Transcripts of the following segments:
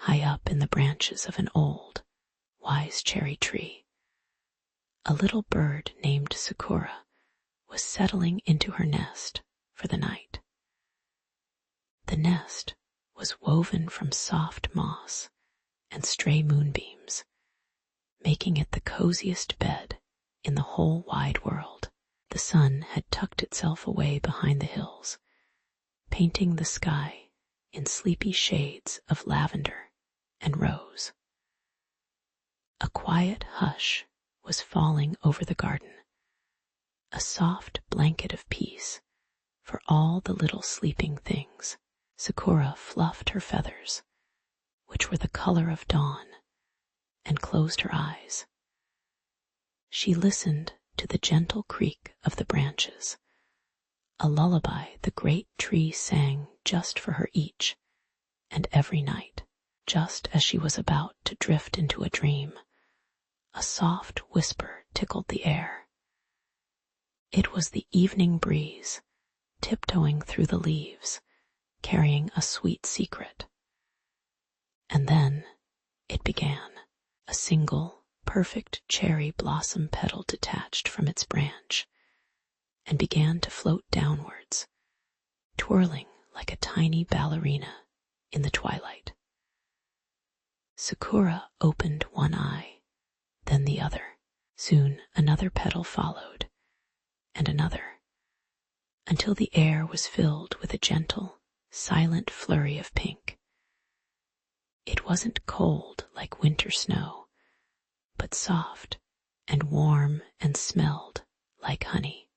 high up in the branches of an old, wise cherry tree, a little bird named Sakura was settling into her nest for the night. The nest was woven from soft moss and stray moonbeams, making it the coziest bed in the whole wide world. The sun had tucked itself away behind the hills, painting the sky in sleepy shades of lavender and rose. A quiet hush was falling over the garden, a soft blanket of peace for all the little sleeping things. Sakura fluffed her feathers, which were the color of dawn, and closed her eyes. She listened to the gentle creak of the branches, a lullaby the great tree sang just for her each and every night. Just as she was about to drift into a dream, a soft whisper tickled the air. It was the evening breeze, tiptoeing through the leaves, carrying a sweet secret. And then it began. A single, perfect cherry blossom petal detached from its branch and began to float downwards, twirling like a tiny ballerina in the twilight. Sakura opened one eye, then the other. Soon another petal followed, and another, until the air was filled with a gentle, silent flurry of pink. It wasn't cold like winter snow, but soft and warm and smelled like honey.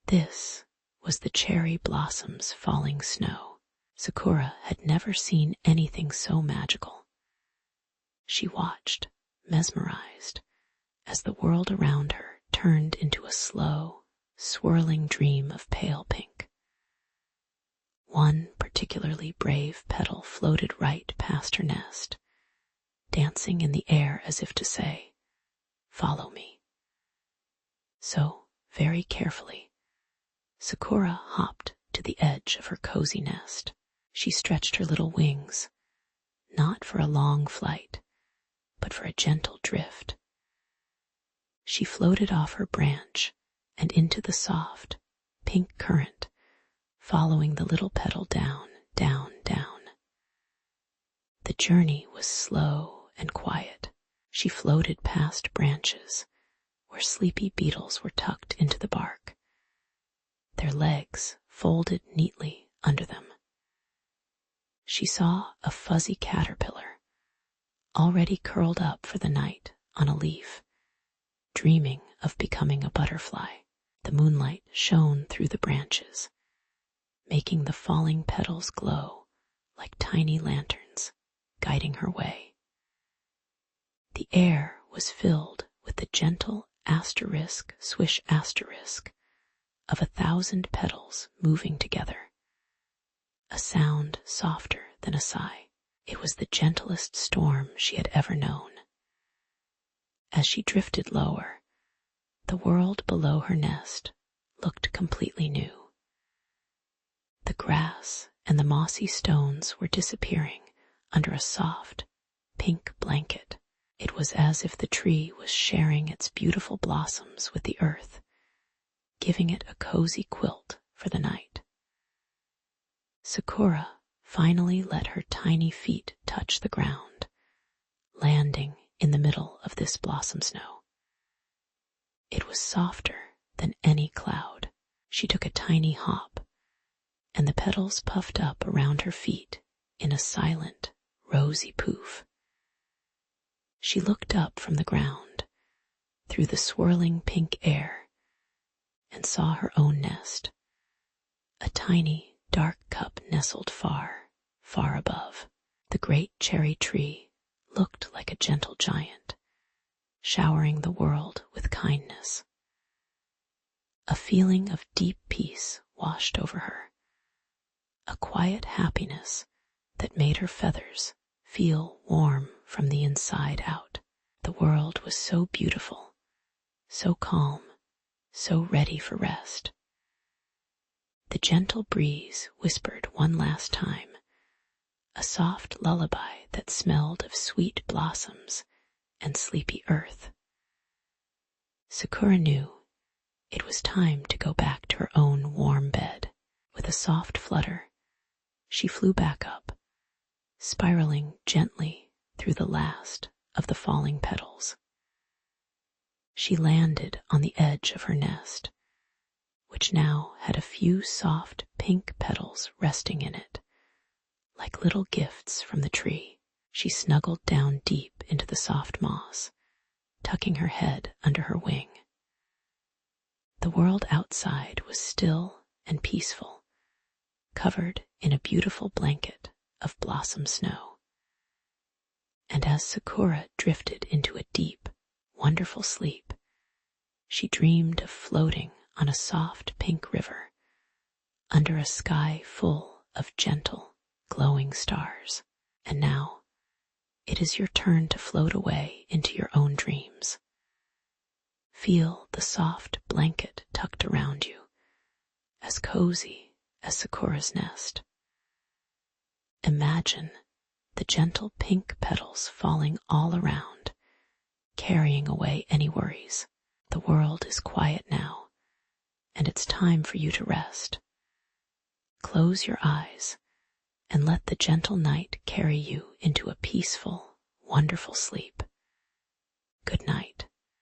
This was the cherry blossoms' falling snow. Sakura had never seen anything so magical. She watched, mesmerized, as the world around her turned into a slow, swirling dream of pale pink. One particularly brave petal floated right past her nest, dancing in the air as if to say, "Follow me." So, very carefully, Sakura hopped to the edge of her cozy nest. She stretched her little wings, not for a long flight, but for a gentle drift. She floated off her branch and into the soft, pink current, following the little petal down, down, down. The journey was slow and quiet. She floated past branches where sleepy beetles were tucked into the bark, their legs folded neatly under them. She saw a fuzzy caterpillar, already curled up for the night on a leaf, dreaming of becoming a butterfly. The moonlight shone through the branches, making the falling petals glow like tiny lanterns, guiding her way. The air was filled with the gentle asterisk, swish asterisk of 1,000 petals moving together, a sound softer than a sigh. It was the gentlest storm she had ever known. As she drifted lower, the world below her nest looked completely new. The grass and the mossy stones were disappearing under a soft, pink blanket. It was as if the tree was sharing its beautiful blossoms with the earth, giving it a cozy quilt for the night. Sakura finally let her tiny feet touch the ground, landing in the middle of this blossom snow. It was softer than any cloud. She took a tiny hop, and the petals puffed up around her feet in a silent, rosy poof. She looked up from the ground, through the swirling pink air, and saw her own nest, a tiny, dark cup nestled far, far above. The great cherry tree looked like a gentle giant, showering the world with kindness. A feeling of deep peace washed over her, a quiet happiness that made her feathers feel warm from the inside out. The world was so beautiful, so calm, so ready for rest. The gentle breeze whispered one last time, a soft lullaby that smelled of sweet blossoms and sleepy earth. Sakura knew it was time to go back to her own warm bed. With a soft flutter, she flew back up, spiraling gently through the last of the falling petals. She landed on the edge of her nest, which now had a few soft pink petals resting in it, like little gifts from the tree. She snuggled down deep into the soft moss, tucking her head under her wing. The world outside was still and peaceful, covered in a beautiful blanket of blossom snow. And as Sakura drifted into a deep, wonderful sleep, she dreamed of floating on a soft pink river under a sky full of gentle, glowing stars. And now, it is your turn to float away into your own dreams. Feel the soft blanket tucked around you, as cozy as Sakura's nest. Imagine the gentle pink petals falling all around, carrying away any worries. The world is quiet now, and it's time for you to rest. Close your eyes and let the gentle night carry you into a peaceful, wonderful sleep. Good night.